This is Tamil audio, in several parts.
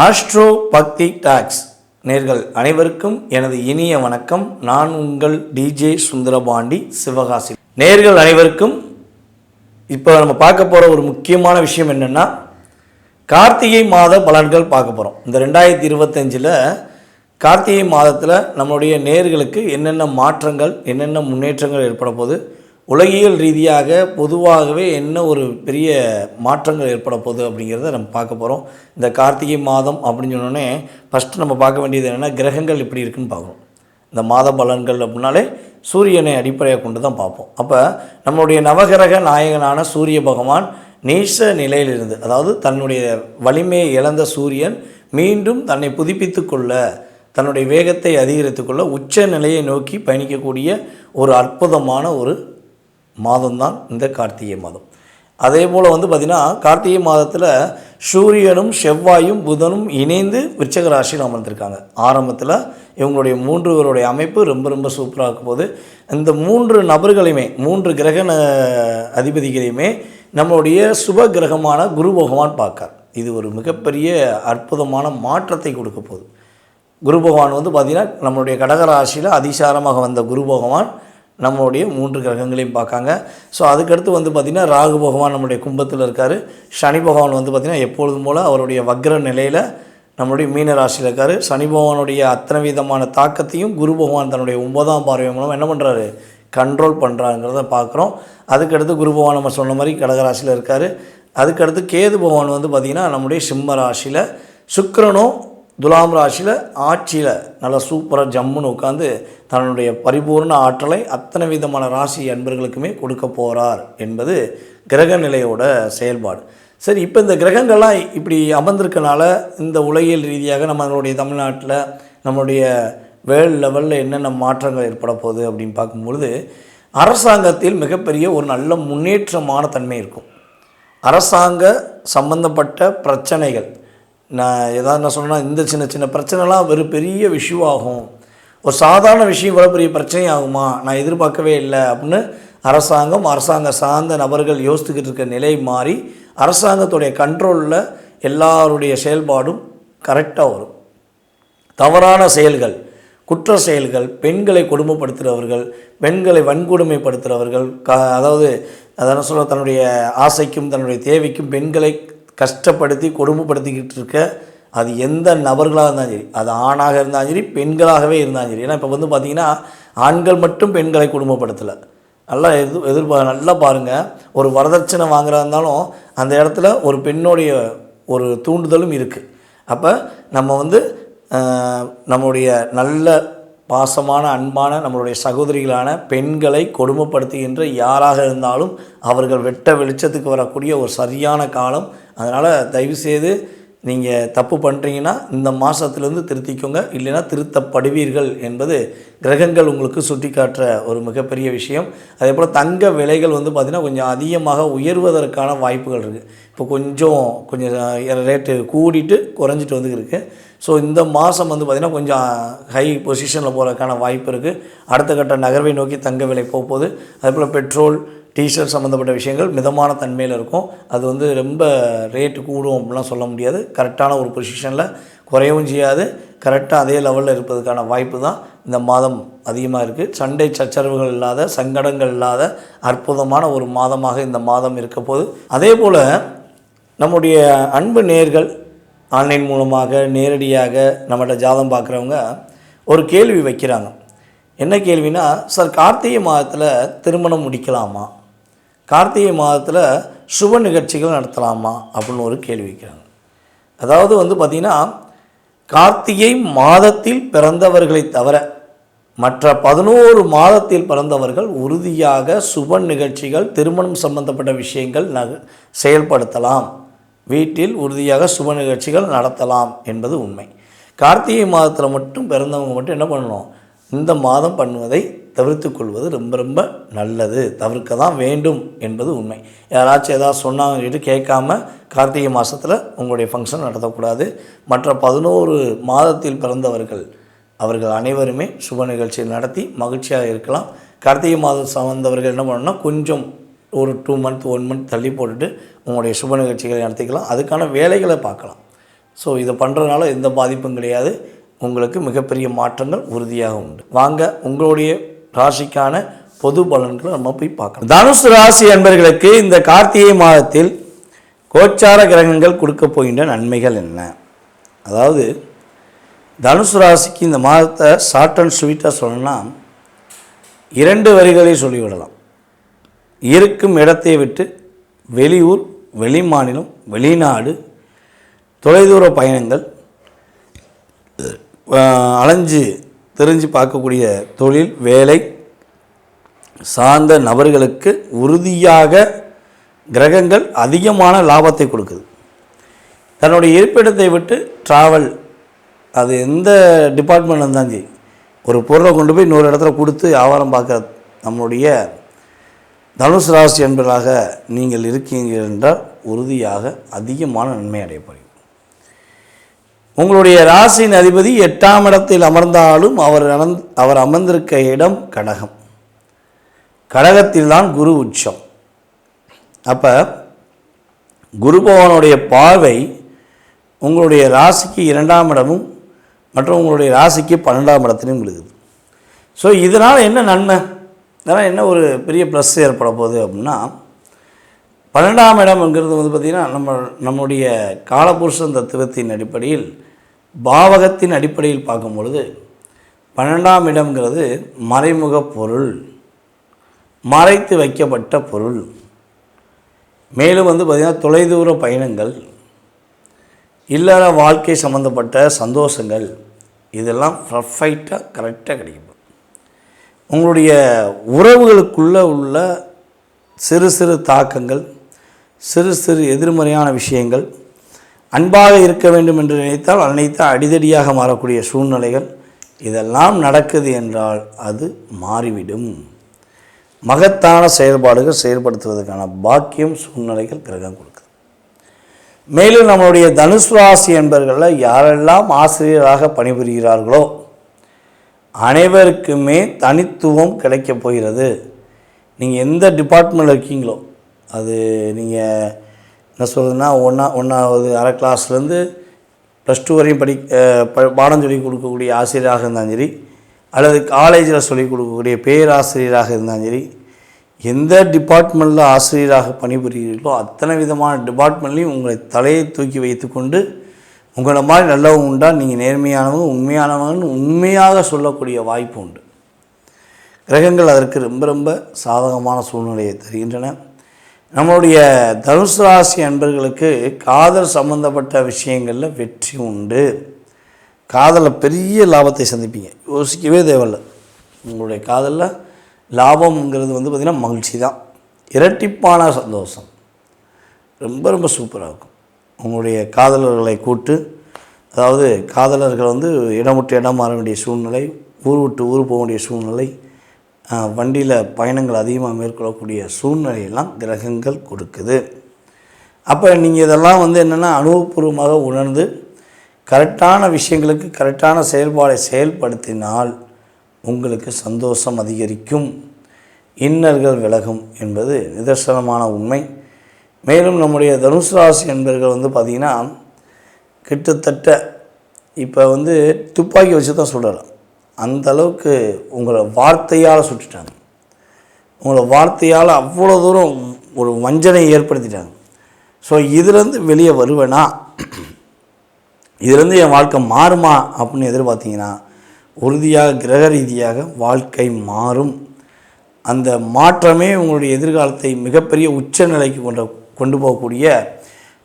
ஆஸ்ட்ரோ பக்தி டாக்ஸ் நேர்கள் அனைவருக்கும் எனது இனிய வணக்கம். நான் உங்கள் டிஜே சுந்தரபாண்டி, சிவகாசி. நேர்கள் அனைவருக்கும் இப்போ நம்ம பார்க்க போகிற ஒரு முக்கியமான விஷயம் என்னென்னா, கார்த்திகை மாத பலன்கள் பார்க்க போகிறோம். இந்த 2025 கார்த்திகை மாதத்தில் நம்மளுடைய நேர்களுக்கு என்னென்ன மாற்றங்கள், என்னென்ன முன்னேற்றங்கள் ஏற்பட போகுது, உலகியல் ரீதியாக பொதுவாகவே என்ன ஒரு பெரிய மாற்றங்கள் ஏற்பட போகுது அப்படிங்கிறத நம்ம பார்க்க போகிறோம். இந்த கார்த்திகை மாதம் அப்படின்னு சொன்னோடனே ஃபஸ்ட்டு நம்ம பார்க்க வேண்டியது என்னென்னா, கிரகங்கள் எப்படி இருக்குன்னு பார்க்கணும். இந்த மாத பலன்கள் அப்படின்னாலே சூரியனை அடிப்படையாக கொண்டு தான் பார்ப்போம். அப்போ நம்மளுடைய நவகிரக நாயகனான சூரிய பகவான் நீச நிலையிலிருந்து, அதாவது தன்னுடைய வலிமையை இழந்த சூரியன் மீண்டும் தன்னை புதுப்பித்து கொள்ள, தன்னுடைய வேகத்தை அதிகரித்து கொள்ள உச்ச நிலையை நோக்கி பயணிக்கக்கூடிய ஒரு அற்புதமான ஒரு மாதம்தான் இந்த கார்த்திகை மாதம். அதே போல் பார்த்திங்கன்னா, கார்த்திகை மாதத்தில் சூரியனும் செவ்வாயும் புதனும் இணைந்து விருச்சிக ராசியில் அமர்ந்திருக்காங்க. ஆரம்பத்தில் இவங்களுடைய 3 பேருடைய அமைப்பு ரொம்ப சூப்பராக இருக்கும் போது, இந்த 3 நபர்களையுமே, 3 கிரக அதிபதிகளையுமே நம்மளுடைய சுப கிரகமான குரு பகவான் பார்க்கார். இது ஒரு மிகப்பெரிய அற்புதமான மாற்றத்தை கொடுக்க போகுது. குரு பகவான் பார்த்திங்கன்னா, நம்மளுடைய கடகராசியில் அதிசாரமாக வந்த குரு பகவான் நம்மளுடைய 3 கிரகங்களையும் பார்க்காங்க. ஸோ அதுக்கடுத்து பார்த்திங்கன்னா, ராகு பகவான் நம்மளுடைய கும்பத்தில் இருக்கார். சனி பகவான் பார்த்திங்கன்னா எப்பொழுதும் போல் அவருடைய வக்ர நிலையில் நம்மளுடைய மீன ராசியில் இருக்கார். சனி பகவானுடைய அத்தனை விதமான தாக்கத்தையும் குரு பகவான் தன்னுடைய 9ஆம் பார்வை மூலம் என்ன பண்ணுறாரு, கண்ட்ரோல் பண்ணுறாங்கிறத பார்க்குறோம். அதுக்கடுத்து குரு பகவான் நம்ம சொன்ன மாதிரி கடகராசியில் இருக்கார். அதுக்கடுத்து கேது பகவான் பார்த்திங்கன்னா நம்முடைய சிம்ம ராசியில், சுக்கிரனும் துலாம் ராசியில் ஆட்சியில் நல்லா சூப்பராக ஜம்முன்னு உட்காந்து தன்னுடைய பரிபூர்ண ஆற்றலை அத்தனை விதமான ராசி அன்பர்களுக்குமே கொடுக்க போகிறார் என்பது கிரக நிலையோட செயல்பாடு. சரி, இப்போ இந்த கிரகங்கள்லாம் இப்படி அமர்ந்திருக்கனால இந்த உலகியல் ரீதியாக நம்மளுடைய தமிழ்நாட்டில் நம்மளுடைய வேர்ல்டு லெவலில் என்னென்ன மாற்றங்கள் ஏற்பட போகுது அப்படின்னு பார்க்கும்பொழுது, அரசாங்கத்தில் மிகப்பெரிய ஒரு நல்ல முன்னேற்றமான தன்மை இருக்கும். அரசாங்க சம்பந்தப்பட்ட பிரச்சனைகள், நான் சொன்னேன்னா, இந்த சின்ன பிரச்சனைலாம் வெறும் பெரிய விஷயம் ஆகும், ஒரு சாதாரண விஷயம் இவ்வளோ பெரிய பிரச்சனை ஆகுமா, நான் எதிர்பார்க்கவே இல்லை அப்படின்னு அரசாங்க சார்ந்த நபர்கள் யோசித்துக்கிட்டு இருக்க நிலை மாறி அரசாங்கத்துடைய கண்ட்ரோலில் எல்லாருடைய செயல்பாடும் கரெக்டாக வரும். தவறான செயல்கள், குற்ற செயல்கள், பெண்களை கொடுமைப்படுத்துகிறவர்கள், பெண்களை வன்கொடுமைப்படுத்துகிறவர்கள், அதாவது அதான் சொல்ல, தன்னுடைய ஆசைக்கும் தன்னுடைய தேவைக்கும் பெண்களை கஷ்டப்படுத்தி கொடுமைப்படுத்திக்கிட்டு இருக்க, அது எந்த நபர்களாக இருந்தாலும் சரி, அது ஆணாக இருந்தாலும் சரி, பெண்களாகவே இருந்தாலும் சரி. ஏன்னா இப்போ பார்த்திங்கன்னா, ஆண்கள் மட்டும் பெண்களை கொடுமைப்படுத்தலை. நல்லா பாருங்கள், ஒரு வரதட்சணை வாங்குறதா இருந்தாலும் அந்த இடத்துல ஒரு பெண்ணுடைய ஒரு தூண்டுதலும் இருக்குது. அப்போ நம்ம நம்முடைய நல்ல பாசமான அன்பான நம்மளுடைய சகோதரிகளான பெண்களை கொடுமைப்படுத்துகின்ற யாராக இருந்தாலும் அவர்கள் வெட்ட வெளிச்சத்துக்கு வரக்கூடிய ஒரு சரியான காலம். அதனால் தயவுசெய்து நீங்கள் தப்பு பண்ணுறீங்கன்னா இந்த மாதத்துலேருந்து திருத்திக்கோங்க, இல்லைன்னா திருத்தப்படுவீர்கள் என்பது கிரகங்கள் உங்களுக்கு சுட்டி காட்டுற ஒரு மிகப்பெரிய விஷயம். அதே போல் தங்க விலைகள் பார்த்திங்கன்னா கொஞ்சம் அதிகமாக உயர்வதற்கான வாய்ப்புகள் இருக்குது. இப்போ கொஞ்சம் ரேட்டு கூடிட்டு குறைஞ்சிட்டு இருக்குது. ஸோ இந்த மாதம் பார்த்திங்கன்னா கொஞ்சம் ஹை பொசிஷனில் போகிறதுக்கான வாய்ப்பு இருக்குது. அடுத்த கட்ட நகர்வை நோக்கி தங்க விலை போகுது. அதே போல் பெட்ரோல், டீசல் சம்மந்தப்பட்ட விஷயங்கள் மிதமான தன்மையில் இருக்கும். அது ரொம்ப ரேட்டு கூடும் அப்படிலாம் சொல்ல முடியாது. கரெக்டான ஒரு பொசிஷனில் குறையவும் செய்யாது, கரெக்டாக அதே லெவலில் இருப்பதுக்கான வாய்ப்பு தான் இந்த மாதம் அதிகமாக இருக்குது. சண்டை சச்சரவுகள் இல்லாத, சங்கடங்கள் இல்லாத அற்புதமான ஒரு மாதமாக இந்த மாதம் இருக்க போகுது. அதே போல் நம்முடைய அன்பு நேயர்கள் ஆன்லைன் மூலமாக நேரடியாக நம்மகிட்ட ஜாதகம் பார்க்குறவங்க ஒரு கேள்வி வைக்கிறாங்க. என்ன கேள்வினா, சார் கார்த்திகை மாதத்தில் திருமணம் முடிக்கலாமா, கார்த்திகை மாதத்தில் சுப நிகழ்ச்சிகள் நடத்தலாமா அப்படின்னு ஒரு கேள்வி வைக்கிறாங்க. அதாவது பார்த்திங்கன்னா, கார்த்திகை மாதத்தில் பிறந்தவர்களை தவிர மற்ற 11 மாதத்தில் பிறந்தவர்கள் உறுதியாக சுப நிகழ்ச்சிகள், திருமணம் சம்பந்தப்பட்ட விஷயங்கள் செயல்படுத்தலாம், வீட்டில் உறுதியாக சுப நிகழ்ச்சிகள் நடத்தலாம் என்பது உண்மை. கார்த்திகை மாதத்தில் மட்டும் பிறந்தவங்க மட்டும் என்ன பண்ணணும், இந்த மாதம் பண்ணுவதை தவிர்த்து கொள்வது ரொம்ப நல்லது, தவிர்க்க தான் வேண்டும் என்பது உண்மை. யாராச்சும் ஏதாவது சொன்னாங்க கேட்காம கார்த்திகை மாதத்தில் உங்களுடைய ஃபங்க்ஷன் நடத்தக்கூடாது. மற்ற 11 மாதத்தில் பிறந்தவர்கள் அவர்கள் அனைவருமே சுப நிகழ்ச்சியை நடத்தி மகிழ்ச்சியாக இருக்கலாம். கார்த்திகை மாதம் சார்ந்தவர்கள் என்ன பண்ணணும்னா, கொஞ்சம் ஒரு 2 மந்த் 1 மந்த் தள்ளி போட்டுட்டு உங்களுடைய சுப நிகழ்ச்சிகளை நடத்திக்கலாம். அதுக்கான வேலைகளை பார்க்கலாம். ஸோ இதை பண்ணுறதுனால எந்த பாதிப்பும் கிடையாது. உங்களுக்கு மிகப்பெரிய மாற்றங்கள் உறுதியாக உண்டு. வாங்க உங்களுடைய ராசிக்கான பொது பலன்களை நம்ம போய் பார்க்கலாம். தனுசு ராசி அன்பர்களுக்கு இந்த கார்த்திகை மாதத்தில் கோச்சார கிரகங்கள் கொடுக்க போகின்ற நன்மைகள் என்ன? அதாவது தனுசு ராசிக்கு இந்த மாதத்தை ஷார்ட் அண்ட் ஸ்வீட்டாக சொல்லணும்னா 2 வரிகளை சொல்லிவிடலாம். இருக்கும் இடத்தை விட்டு வெளியூர், வெளிமாநிலம், வெளிநாடு, தொலைதூர பயணங்கள், அலைஞ்சு தெரிஞ்சு பார்க்கக்கூடிய தொழில், வேலை சார்ந்த நபர்களுக்கு உறுதியாக கிரகங்கள் அதிகமான லாபத்தை கொடுக்குது. தன்னுடைய இருப்பிடத்தை விட்டு ட்ராவல், அது எந்த டிபார்ட்மெண்ட் இருந்தாலும் சரி, ஒரு பொருளை கொண்டு போய் இன்னொரு இடத்துல கொடுத்து வியாபாரம் பார்க்குற நம்மளுடைய தனுசு ராசி என்பதாக நீங்கள் இருக்கீங்க என்றால் உறுதியாக அதிகமான நன்மை அடையப்படுகிறது. உங்களுடைய ராசியின் அதிபதி 8ஆம் இடத்தில் அமர்ந்தாலும் அவர் அமர்ந்திருக்க இடம் கடகம். கடகத்தில்தான் குரு உச்சம். அப்போ குரு பகவானுடைய பார்வை உங்களுடைய ராசிக்கு 2ஆம் இடமும் மற்றும் உங்களுடைய ராசிக்கு 12ஆம் இடத்திலையும் விழுகுது. ஸோ இதனால் என்ன நன்மை, இதனால் என்ன ஒரு பெரிய ப்ளஸ் ஏற்பட போகுது அப்படின்னா, 12ஆம் இடம்ங்கிறது வந்து பார்த்திங்கன்னா நம்முடைய காலபுருஷன் தத்துவத்தின் அடிப்படையில், பாவகத்தின் அடிப்படையில் பார்க்கும் பொழுது 12ஆம் இடம்ங்கிறது மறைமுக பொருள், மறைத்து வைக்கப்பட்ட பொருள். மேலும் வந்து பார்த்திங்கன்னா தொலைதூர பயணங்கள், இல்லற வாழ்க்கை சம்மந்தப்பட்ட சந்தோஷங்கள், இதெல்லாம் பர்ஃபெக்டாக கரெக்டாக கிடைக்கும். உங்களுடைய உறவுகளுக்குள்ளே உள்ள சிறு சிறு தாக்கங்கள், சிறு சிறு எதிர்மறையான விஷயங்கள், அன்பாக இருக்க வேண்டும் என்று நினைத்தால் அனைத்து அடிதடியாக மாறக்கூடிய சூழ்நிலைகள், இதெல்லாம் நடக்குது என்றால் அது மாறிவிடும். மகத்தான செயல்பாடுகள் செயல்படுத்துவதற்கான பாக்கியம் சூழ்நிலைகள் கிரகம் கொடுக்குது. மேலும் நம்மளுடைய தனுசு ராசி என்பவர்களில் யாரெல்லாம் ஆசிரியராக பணிபுரிகிறார்களோ அனைவருக்குமே தனித்துவம் கிடைக்கப் போகிறது. நீங்கள் எந்த டிபார்ட்மெண்ட்டில் இருக்கீங்களோ, அது நீங்கள் என்ன சொல்கிறதுன்னா ஒன்றாவது அரை கிளாஸ்லேருந்து +2 வரையும் பாடம் சொல்லிக் கொடுக்கக்கூடிய ஆசிரியராக இருந்தாலும் சரி, அல்லது காலேஜில் சொல்லிக் கொடுக்கக்கூடிய பேராசிரியராக இருந்தாலும் சரி, எந்த டிபார்ட்மெண்ட்டில் ஆசிரியராக பணிபுரிகிறீர்களோ அத்தனை விதமான டிபார்ட்மெண்ட்லேயும் உங்களை தலையை தூக்கி வைத்து கொண்டு உங்களை மாதிரி நல்லவங்க உண்டா, நீங்கள் நேர்மையானவங்க உண்மையானவங்கன்னு உண்மையாக சொல்லக்கூடிய வாய்ப்பு உண்டு. கிரகங்கள் அதற்கு ரொம்ப ரொம்ப சாதகமான சூழ்நிலையை தருகின்றன. நம்மளுடைய தனுசு ராசி அன்பர்களுக்கு காதல் சம்பந்தப்பட்ட விஷயங்களில் வெற்றி உண்டு. காதலில் பெரிய லாபத்தை சந்திப்பீங்க, யோசிக்கவே தேவையில்லை. உங்களுடைய காதலில் லாபம்ங்கிறது வந்து பார்த்திங்கன்னா மகிழ்ச்சி தான், இரட்டிப்பான சந்தோஷம், ரொம்ப ரொம்ப சூப்பராக இருக்கும். உங்களுடைய காதலர்களை கூட்டு, அதாவது காதலர்கள் வந்து இடம் விட்டு இடம் மாற வேண்டிய சூழ்நிலை, ஊர் விட்டு ஊர் போக வேண்டிய சூழ்நிலை, வண்டியில் பயணங்கள் அதிகமாக மேற்கொள்ளக்கூடிய சூழ்நிலையெல்லாம் கிரகங்கள் கொடுக்குது. அப்போ நீங்கள் இதெல்லாம் வந்து என்னென்னா அனுபவபூர்வமாக உணர்ந்து கரெக்டான விஷயங்களுக்கு கரெக்டான செயல்பாடை செயல்படுத்தினால் உங்களுக்கு சந்தோஷம் அதிகரிக்கும், இன்னல்கள் விலகும் என்பது நிதர்சனமான உண்மை. மேலும் நம்முடைய தனுசு ராசி என்பவர்கள் வந்து பார்த்திங்கன்னா கிட்டத்தட்ட இப்போ வந்து துப்பாக்கி வச்சு தான் சொல்கிறேன், அந்த அளவுக்கு உங்களை வார்த்தையால் சுட்டுட்டாங்க. உங்களை வார்த்தையால் அவ்வளோ தூரம் ஒரு வஞ்சனை ஏற்படுத்திட்டாங்க. ஸோ இதிலேருந்து வெளியே வருவேனா, இதிலேருந்து என் வாழ்க்கை மாறுமா அப்படின்னு எதிர்பார்த்தீங்கன்னா உறுதியாக கிரக ரீதியாக வாழ்க்கை மாறும். அந்த மாற்றமே உங்களுடைய எதிர்காலத்தை மிகப்பெரிய உச்ச நிலைக்கு கொண்டு போகக்கூடிய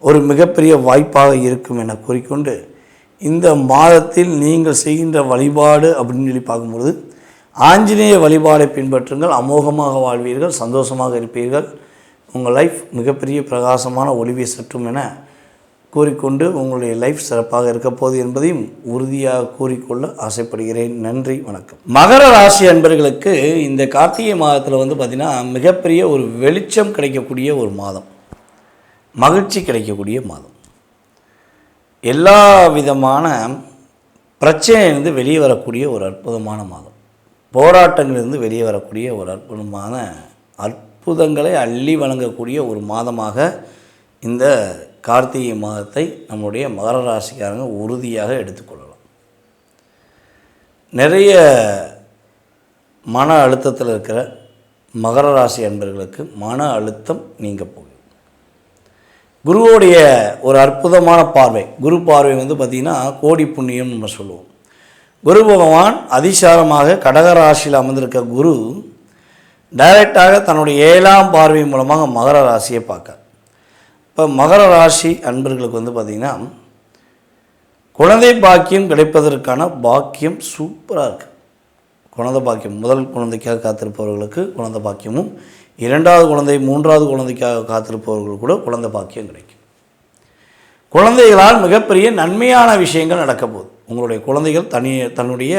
ஒரு மிகப்பெரிய வாய்ப்பாக இருக்கும் என கூறிக்கொண்டு, இந்த மாதத்தில் நீங்கள் செய்கின்ற வழிபாடு அப்படின்னு சொல்லி பார்க்கும்பொழுது ஆஞ்சநேய வழிபாடை பின்பற்றுங்கள், அமோகமாக வாழ்வீர்கள், சந்தோஷமாக இருப்பீர்கள், உங்கள் லைஃப் மிகப்பெரிய பிரகாசமான ஒளி வீசட்டும் என கூறிக்கொண்டு உங்களுடைய லைஃப் சிறப்பாக இருக்க போகுது என்பதையும் உறுதியாக கூறிக்கொள்ள ஆசைப்படுகிறேன். நன்றி, வணக்கம். மகர ராசி அன்பர்களுக்கு இந்த கார்த்திகை மாதத்தில் வந்து பார்த்திங்கன்னா மிகப்பெரிய ஒரு வெளிச்சம் கிடைக்கக்கூடிய ஒரு மாதம், மகிழ்ச்சி கிடைக்கக்கூடிய மாதம். எல்லா விதமான பிரச்சனையிலிருந்து வெளியே வரக்கூடிய ஒரு அற்புதமான மாதம், போராட்டங்களிலிருந்து வெளியே வரக்கூடிய ஒரு அற்புதமான அற்புதங்களை அள்ளி வழங்கக்கூடிய ஒரு மாதமாக இந்த கார்த்திகை மாதத்தை நம்முடைய மகர ராசிக்காரங்க உறுதியாக எடுத்துக்கொள்ளலாம். நிறைய மன அழுத்தத்தில் இருக்கிற மகர ராசி அன்பர்களுக்கு மன அழுத்தம் நீங்க போகுது. குருவோடைய ஒரு அற்புதமான பார்வை, குரு பார்வை பார்த்திங்கன்னா கோடி புண்ணியம்னு நம்ம சொல்லுவோம். குரு பகவான் அதிசாரமாக கடகராசியில் அமர்ந்திருக்க குரு டைரெக்டாக தன்னுடைய 7ஆம் பார்வை மூலமாக மகர ராசியை பார்க்க. இப்போ மகர ராசி அன்பர்களுக்கு பார்த்திங்கன்னா குழந்தை பாக்கியம் கிடைப்பதற்கான பாக்கியம் சூப்பராக இருக்குது. குழந்தை பாக்கியம், முதல் குழந்தைக்காக காத்திருப்பவர்களுக்கு குழந்தை பாக்கியமும், 2வது குழந்தை 3வது குழந்தைக்காக காத்திருப்பவர்களுக்கு கூட குழந்தை பாக்கியம் கிடைக்கும். குழந்தைகளால் மிகப்பெரிய நன்மையான விஷயங்கள் நடக்க போகுது. உங்களுடைய குழந்தைகள் தன்னுடைய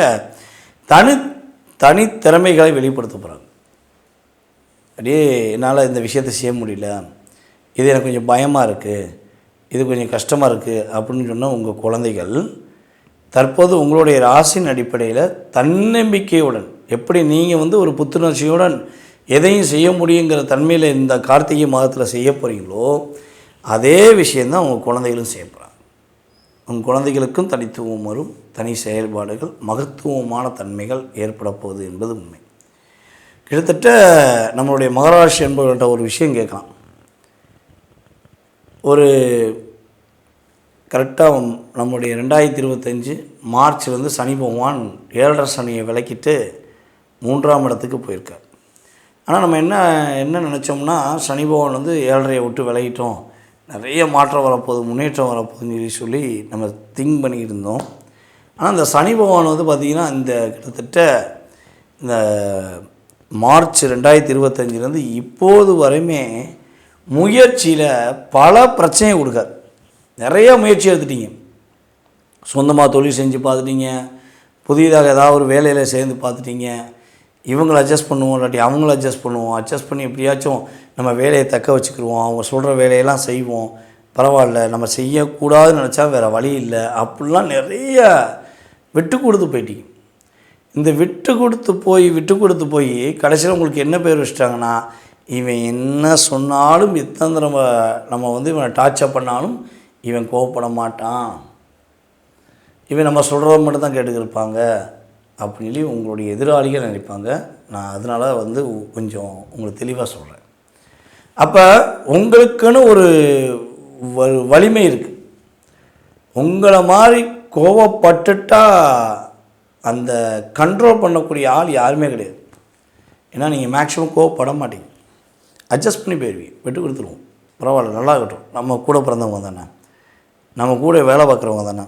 தனித்திறமைகளை வெளிப்படுத்த போகிறாங்க. அப்படியே என்னால் இந்த விஷயத்தை செய்ய முடியல, இது எனக்கு கொஞ்சம் பயமாக இருக்குது, இது கொஞ்சம் கஷ்டமாக இருக்குது அப்படின்னு சொன்னால் உங்கள் குழந்தைகள் தற்போது உங்களுடைய ராசியின் அடிப்படையில் தன்னம்பிக்கையுடன் எப்படி நீங்கள் ஒரு புத்துணர்ச்சியுடன் எதையும் செய்ய முடியுங்கிற தன்மையில் இந்த கார்த்திகை மாதத்தில் செய்ய போகிறீங்களோ அதே விஷயந்தான் உங்கள் குழந்தைகளும் செய்ய போகிறாங்க. உங்கள் குழந்தைகளுக்கும் தனித்துவம் வரும், தனி செயல்பாடுகள், மகத்துவமான தன்மைகள் ஏற்பட போகுது என்பது உண்மை. கிட்டத்தட்ட நம்மளுடைய மகராசி என்பவர்கள்ட்ட ஒரு விஷயம் கேட்கலாம். ஒரு கரெக்டாக நம்முடைய 2025 மார்ச்லேருந்து சனி பகவான் 7.5 சனியை விலக்கிட்டு 3ஆம் இடத்துக்கு போயிருக்கார். ஆனால் நம்ம என்ன நினச்சோம்னா சனி பகவான் 7.5 விட்டு விலகிட்டோம், நிறைய மாற்றம் வரப்போகுது, முன்னேற்றம் வரப்போகுதுன்னு சொல்லி நம்ம திங்க் பண்ணிக்கிட்டு இருந்தோம். ஆனால் இந்த சனி பகவான் பார்த்திங்கன்னா இந்த கிட்டத்தட்ட இந்த மார்ச் 2025 இப்போது வரையுமே முயற்சியில் பல பிரச்சனையை கொடுக்கார். நிறைய முயற்சி எடுத்துட்டீங்க, சொந்தமாக தொழில் செஞ்சு பார்த்துட்டீங்க, புதிதாக ஏதாவது ஒரு வேலையில் சேர்ந்து பார்த்துட்டீங்க, இவங்களை அட்ஜஸ்ட் பண்ணுவோம் இல்லாட்டி அவங்கள அட்ஜஸ்ட் பண்ணுவோம், அட்ஜஸ்ட் பண்ணி எப்படியாச்சும் நம்ம வேலையை தக்க வச்சுக்கிடுவோம், அவங்க சொல்கிற வேலையெல்லாம் செய்வோம், பரவாயில்ல நம்ம செய்யக்கூடாதுன்னு நினச்சா வேறு வழி இல்லை, அப்படிலாம் நிறைய விட்டு கொடுத்து போயிட்டீங்க. இந்த விட்டு கொடுத்து போய் கடைசியில் உங்களுக்கு என்ன பேர் வச்சிட்டாங்கன்னா, இவன் என்ன சொன்னாலும் எத்தனை நம்ம இவனை டார்ச்சர் பண்ணாலும் இவன் கோவப்பட மாட்டான், இவன் நம்ம சொல்கிறத மட்டும் தான் கேட்டுக்கிருப்பாங்க அப்படின்னு சொல்லி உங்களுடைய எதிராளிகள் நினைப்பாங்க. நான் அதனால் கொஞ்சம் உங்களுக்கு தெளிவாக சொல்கிறேன். அப்போ உங்களுக்குன்னு ஒரு வலிமை இருக்குது. உங்களை மாதிரி கோவப்பட்டுட்டா அந்த கண்ட்ரோல் பண்ணக்கூடிய ஆள் யாருமே கிடையாது. ஏன்னா நீங்கள் மேக்ஸிமம் கோவப்பட மாட்டீங்க, அட்ஜஸ்ட் பண்ணி போயிடுவீங்க, விட்டு கொடுத்துருவோம், பரவாயில்ல நல்லா இருக்கட்டும், நம்ம கூட பிறந்தவங்க தானே, நம்ம கூட வேலை பார்க்குறவங்க தானே,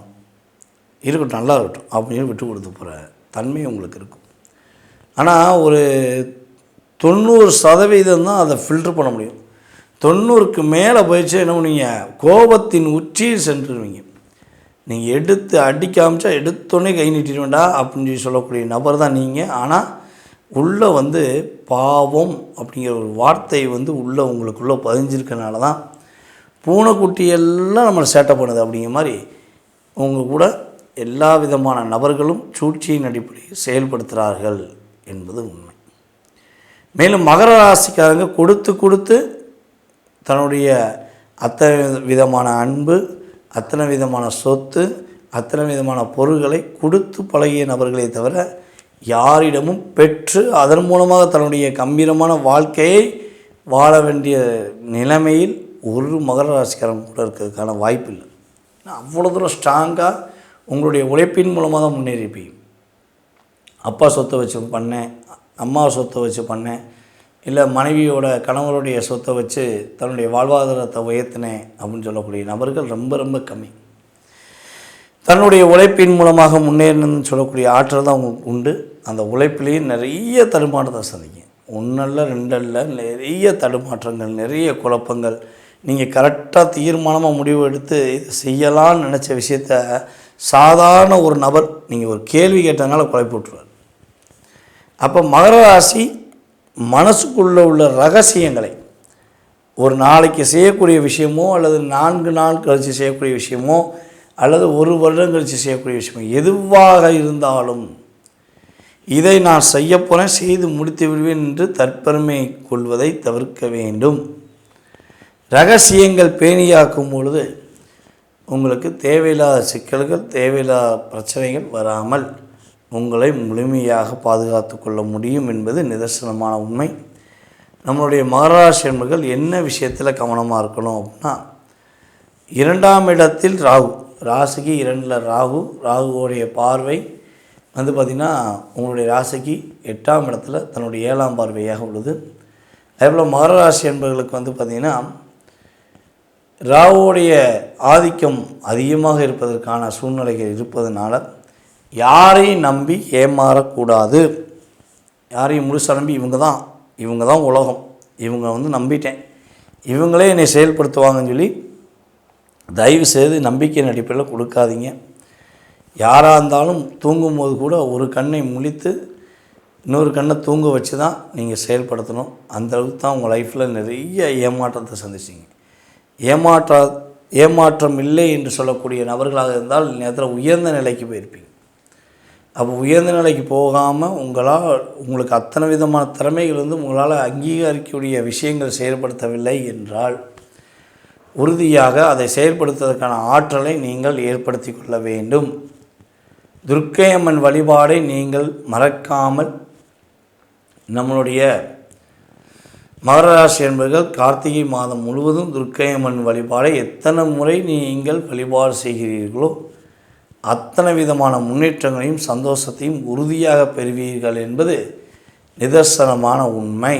இருக்கட்டும் நல்லா இருக்கட்டும் அப்படின்னு விட்டு கொடுத்து போகிற தன்மை உங்களுக்கு இருக்கும். ஆனால் ஒரு 90% தான் அதை ஃபில்ட்ரு பண்ண முடியும். 90க்கு மேலே போயிடுச்சு என்ன பண்ணுவீங்க, கோபத்தின் உச்சியில் சென்றுடுவீங்க. நீங்கள் எடுத்து அடிக்க ஆரம்பித்தா எடுத்தோடனே கை நீட்டிடுவேண்டா அப்படின்னு சொல்லக்கூடிய நபர் தான் நீங்கள். ஆனால் உள்ளே பாவம் அப்படிங்கிற ஒரு வார்த்தை உள்ளே உங்களுக்குள்ளே பதிஞ்சிருக்கனால தான் பூனைக்குட்டியெல்லாம் நம்மளை சேட்டை பண்ணுது அப்படிங்கிற மாதிரி உங்கள் கூட எல்லா விதமான நபர்களும் சூழ்ச்சியின் அடிப்படையில் செயல்படுத்துகிறார்கள் என்பது உண்மை. மேலும் மகர ராசிக்காரங்க கொடுத்து தன்னுடைய அத்தனை விதமான அன்பு, அத்தனை விதமான சொத்து, அத்தனை விதமான பொருள்களை கொடுத்து பழகிய நபர்களே தவிர யாரிடமும் பெற்று அதன் மூலமாக தன்னுடைய கம்பீரமான வாழ்க்கையை வாழ வேண்டிய நிலைமையில் ஒரு மகர ராசிக்காரன் கூட இருக்கிறதுக்கான வாய்ப்பு இல்லை. அவ்வளோ தூரம் ஸ்ட்ராங்காக உங்களுடைய உழைப்பின் மூலமாக தான் முன்னேறிப்பீங்க. அப்பா சொத்தை வச்சு பண்ணேன், அம்மா சொத்தை வச்சு பண்ணேன், இல்லை மனைவியோட கணவருடைய சொத்தை வச்சு தன்னுடைய வாழ்வாதாரத்தை உயர்த்தினேன் அப்படின்னு சொல்லக்கூடிய நபர்கள் ரொம்ப ரொம்ப கம்மி. தன்னுடைய உழைப்பின் மூலமாக முன்னேறணும்னு சொல்லக்கூடிய ஆற்றல் தான் உங்களுக்கு உண்டு. அந்த உழைப்பிலேயே நிறைய தடுமாற்றத்தை சந்திங்க. 1 அல்ல 2 அல்ல, நிறைய தடுமாற்றங்கள், நிறைய குழப்பங்கள். நீங்கள் கரெக்டாக தீர்மானமாக முடிவு எடுத்து இதை செய்யலான்னு நினச்ச விஷயத்த சாதாரண ஒரு நபர் நீங்கள் ஒரு கேள்வி கேட்டதுனால குழப்பி விட்டுருவார். அப்போ மகர ராசி மனசுக்குள்ளே உள்ள ரகசியங்களை ஒரு நாளைக்கு செய்யக்கூடிய விஷயமோ அல்லது 4 நாள் கழித்து செய்யக்கூடிய விஷயமோ அல்லது 1 வருடம் கழித்து செய்யக்கூடிய விஷயமோ எதுவாக இருந்தாலும் இதை நான் செய்ய போகிறேன், செய்து முடித்து விடுவேன் என்று தற்பெருமை கொள்வதை தவிர்க்க வேண்டும். ரகசியங்கள் பேணியாக்கும் பொழுது உங்களுக்கு தேவையில்லாத சிக்கல்கள், தேவையில்லாத பிரச்சனைகள் வராமல் உங்களை முழுமையாக பாதுகாத்து கொள்ள முடியும் என்பது நிதர்சனமான உண்மை. நம்மளுடைய மகராசி என்பர்கள் என்ன விஷயத்தில் கவனமாக இருக்கணும் அப்படின்னா, 2ஆம் இடத்தில் ராகு, ராசிக்கு 2ல் ராகு, ராகுவோடைய பார்வை பார்த்திங்கன்னா உங்களுடைய ராசிக்கு 8ஆம் இடத்துல தன்னுடைய 7ஆம் பார்வையாக உள்ளது. அதேபோல் மகராசி என்பவர்களுக்கு பார்த்திங்கன்னா ராகுவோடைய ஆதிக்கம் அதிகமாக இருப்பதற்கான சூழ்நிலைகள் இருப்பதனால யாரையும் நம்பி ஏமாறக்கூடாது. யாரையும் முழுசாக நம்பி இவங்க தான் உலகம், இவங்க நம்பிட்டேன், இவங்களே என்னை செயல்படுத்துவாங்கன்னு சொல்லி தயவு செய்து நம்பிக்கையின் அடிப்படையில் கொடுக்காதீங்க. யாராக இருந்தாலும் தூங்கும்போது கூட ஒரு கண்ணை முழித்து இன்னொரு கண்ணை தூங்க வச்சு தான் நீங்கள் செயல்படுத்தணும். அந்தளவுக்கு தான் உங்கள் லைஃப்பில் நிறைய ஏமாற்றத்தை சந்திச்சிங்க. ஏமாற்றம் இல்லை என்று சொல்லக்கூடிய நபர்களாக இருந்தால் நேரத்தில் உயர்ந்த நிலைக்கு போயிருப்பீங்க. அப்போ உயர்ந்த நிலைக்கு போகாமல் உங்களுக்கு அத்தனை விதமான திறமைகள் உங்களால் அங்கீகரிக்கக்கூடிய விஷயங்கள் செயல்படுத்தவில்லை என்றால் உறுதியாக அதை செயல்படுத்துவதற்கான ஆற்றலை நீங்கள் ஏற்படுத்தி கொள்ள வேண்டும். துர்க்கை அம்மன் வழிபாடை நீங்கள் மறக்காமல், நம்மளுடைய மகர ராசி என்பவர்கள் கார்த்திகை மாதம் முழுவதும் துர்க்கை அம்மன் வழிபாடை எத்தனை முறை நீங்கள் வழிபாடு செய்கிறீர்களோ அத்தனை விதமான முன்னேற்றங்களையும் சந்தோஷத்தையும் உறுதியாக பெறுவீர்கள் என்பது நிதர்சனமான உண்மை.